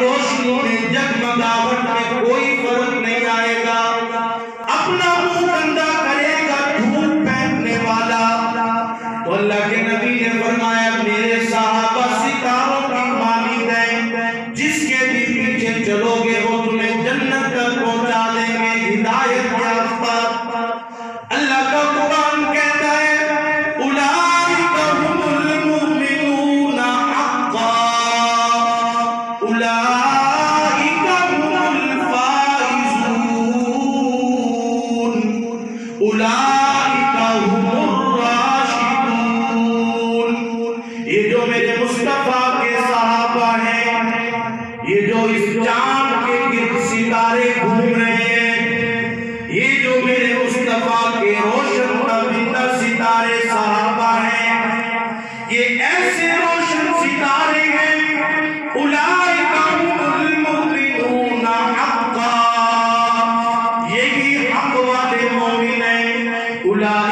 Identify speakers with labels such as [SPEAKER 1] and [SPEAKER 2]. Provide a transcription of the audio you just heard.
[SPEAKER 1] روشنی میں جگمگاہٹ میں کوئی فرق نہیں آئے گا. اپنا منہ گندا کرے گا دھوپ پھینکنے والا. تو اللہ کے نبی نے فرمایا میرے صحابہ ستاروں کی مانند ہیں، جس کے بھی پیچھے چلو گے وہ تمہیں جنت تک پہنچا دیں گے، ہدایت یافتہ. اللہ کا قرآن کہتا ہے اولئک هم المؤمنون حقا اولئک هم الفائزون اولئک هم الراشدون. یہ جو میرے مصطفیٰ کے صحابہ ہیں، یہ جو اس چاند کے گرد ستارے گھوم رہے ہیں، یہ جو میرے مصطفیٰ کے روشن تابندہ ستارے صحابہ ہیں، یہ ایسے روشن ستارے ہیں. اولئک هم المؤمنون حقا، یہی حق والے مومن ہیں. اولئک